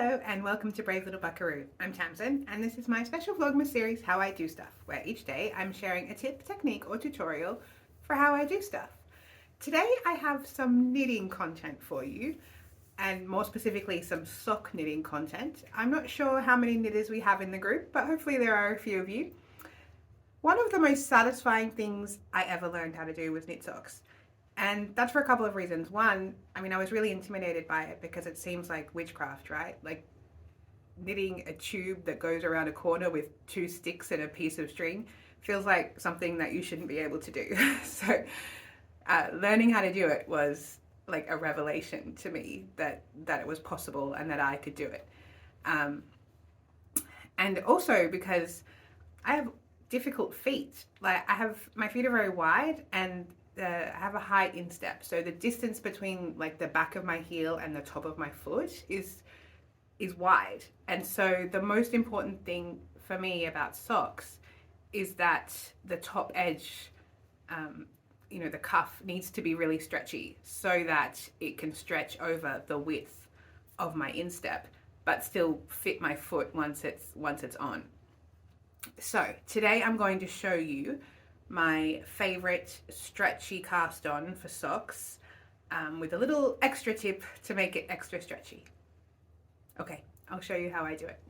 Hello and welcome to Brave Little Buckaroo. I'm Tamsin and this is my special Vlogmas series, How I Do Stuff, where each day I'm sharing a tip, technique or tutorial for how I do stuff. Today I have some knitting content for you, and more specifically some sock knitting content. I'm not sure how many knitters we have in the group, but hopefully there are a few of you. One of the most satisfying things I ever learned how to do was knit socks. And that's for a couple of reasons. One, I was really intimidated by it because it seems like witchcraft, right? Like knitting a tube that goes around a corner with two sticks and a piece of string feels like something that you shouldn't be able to do. So learning how to do it was like a revelation to me that it was possible and that I could do it. And also because I have difficult feet. Like my feet are very wide and I have a high instep, so the distance between like the back of my heel and the top of my foot is wide. And so the most important thing for me about socks is that the top edge, the cuff needs to be really stretchy so that it can stretch over the width of my instep, but still fit my foot once it's on. So today I'm going to show you my favorite stretchy cast on for socks, with a little extra tip to make it extra stretchy. Okay, I'll show you how I do it.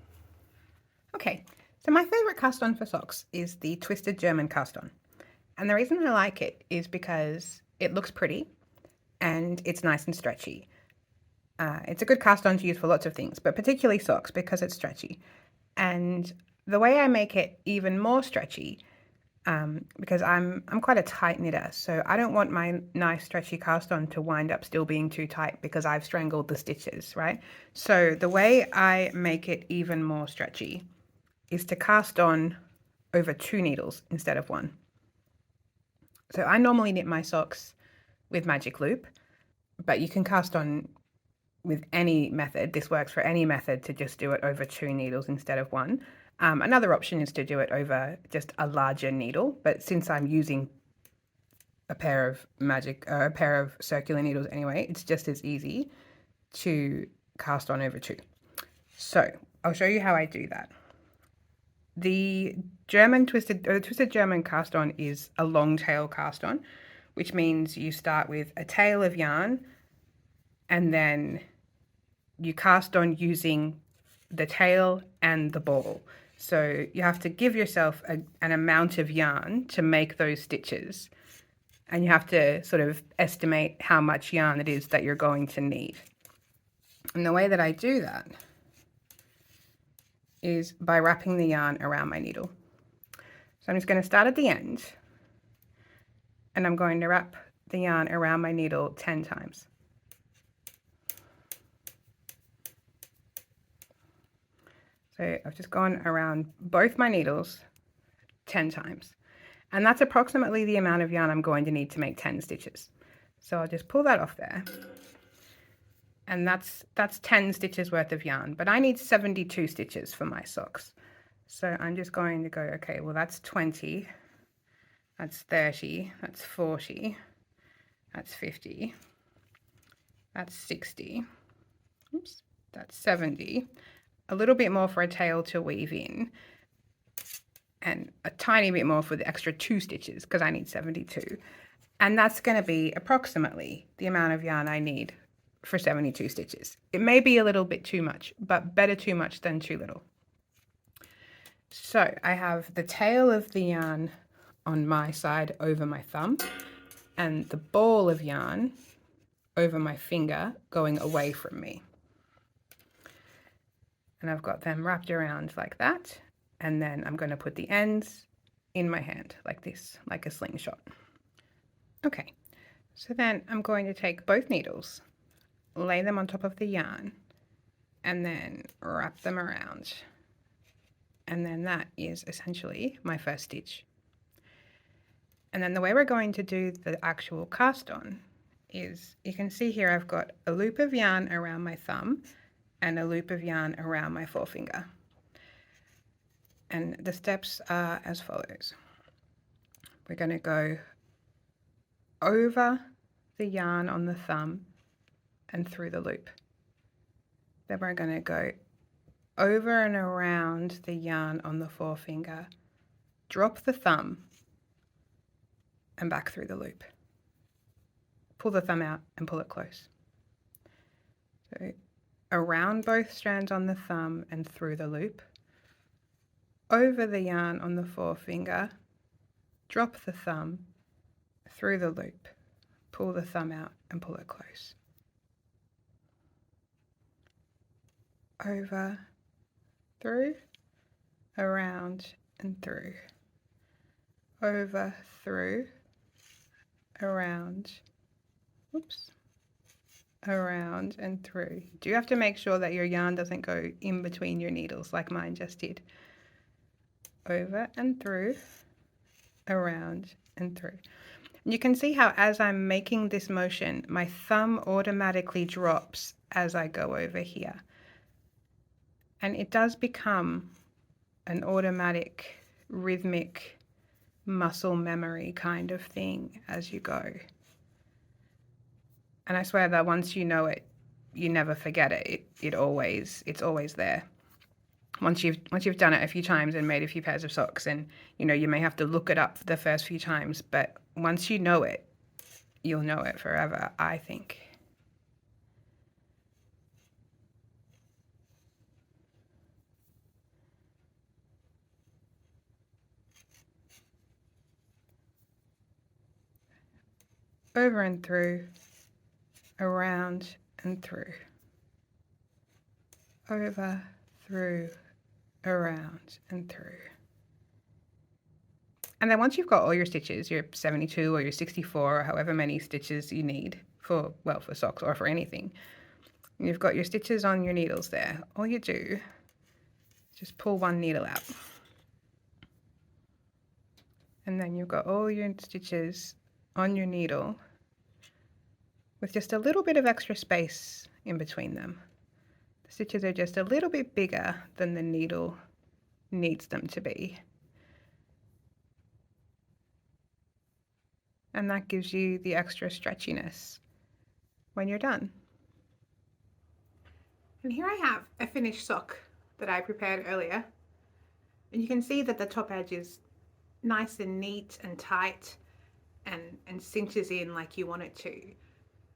Okay, so my favorite cast on for socks is the twisted German cast on. And the reason I like it is because it looks pretty and it's nice and stretchy. It's a good cast on to use for lots of things, but particularly socks because it's stretchy. And the way I make it even more stretchy, because I'm quite a tight knitter, so I don't want my nice stretchy cast on to wind up still being too tight because I've strangled the stitches, right? So the way I make it even more stretchy is to cast on over 2 needles instead of 1. So I normally knit my socks with magic loop, but you can cast on with any method. This works for any method, to just do it over 2 needles instead of 1. Another option is to do it over just a larger needle, but since I'm using a pair of circular needles anyway, it's just as easy to cast on over 2. So I'll show you how I do that. The twisted German cast on is a long tail cast on, which means you start with a tail of yarn and then you cast on using the tail and the ball. So you have to give yourself an amount of yarn to make those stitches, and you have to sort of estimate how much yarn it is that you're going to need. And the way that I do that is by wrapping the yarn around my needle. So I'm just going to start at the end and I'm going to wrap the yarn around my needle 10 times. So I've just gone around both my needles 10 times. And that's approximately the amount of yarn I'm going to need to make 10 stitches. So I'll just pull that off there. And that's 10 stitches worth of yarn, but I need 72 stitches for my socks. So I'm just going to go, okay, well that's 20, that's 30, that's 40, that's 50, that's 60, oops, that's 70. A little bit more for a tail to weave in, and a tiny bit more for the extra 2 stitches because I need 72. And that's going to be approximately the amount of yarn I need for 72 stitches. It may be a little bit too much, but better too much than too little. So I have the tail of the yarn on my side over my thumb and the ball of yarn over my finger going away from me. And I've got them wrapped around like that. And then I'm going to put the ends in my hand like this, like a slingshot. Okay, so then I'm going to take both needles, lay them on top of the yarn, and then wrap them around. And then that is essentially my first stitch. And then the way we're going to do the actual cast on is, you can see here I've got a loop of yarn around my thumb and a loop of yarn around my forefinger. And the steps are as follows. We're going to go over the yarn on the thumb and through the loop. Then we're going to go over and around the yarn on the forefinger, drop the thumb and back through the loop. Pull the thumb out and pull it close. So around both strands on the thumb and through the loop, over the yarn on the forefinger, drop the thumb, through the loop, pull the thumb out and pull it close. Over, through, around and through. Over, through, around, oops, around and through. You do have to make sure that your yarn doesn't go in between your needles like mine just did. Over and through, around and through. You can see how as I'm making this motion, my thumb automatically drops as I go over here. And it does become an automatic, rhythmic, muscle memory kind of thing as you go. And I swear that once you know it, you never forget it. It's always there. Once you've done it a few times and made a few pairs of socks, and you know, you may have to look it up the first few times, but once you know it, you'll know it forever, I think. Over and through, around and through. Over, through, around and through. And then once you've got all your stitches, your 72 or your 64 or however many stitches you need for, well, for socks or for anything, you've got your stitches on your needles there. All you do is just pull one needle out. And then you've got all your stitches on your needle with just a little bit of extra space in between them. The stitches are just a little bit bigger than the needle needs them to be. And that gives you the extra stretchiness when you're done. And here I have a finished sock that I prepared earlier. And you can see that the top edge is nice and neat and tight and cinches in like you want it to.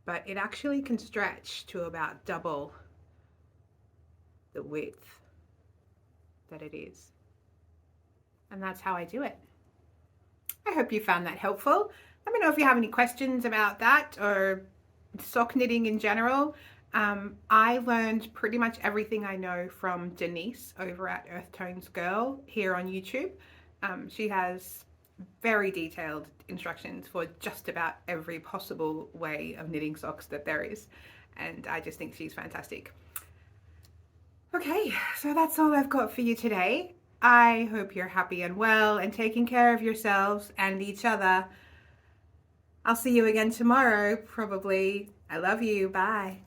But it actually can stretch to about double the width that it is. And that's how I do it. I hope you found that helpful. Let me know if you have any questions about that or sock knitting in general. I learned pretty much everything I know from Denise over at Earth Tones Girl here on YouTube. She has very detailed instructions for just about every possible way of knitting socks that there is, and I just think she's fantastic. Okay, so that's all I've got for you today. I hope you're happy and well and taking care of yourselves and each other. I'll see you again tomorrow, probably. I love you. Bye.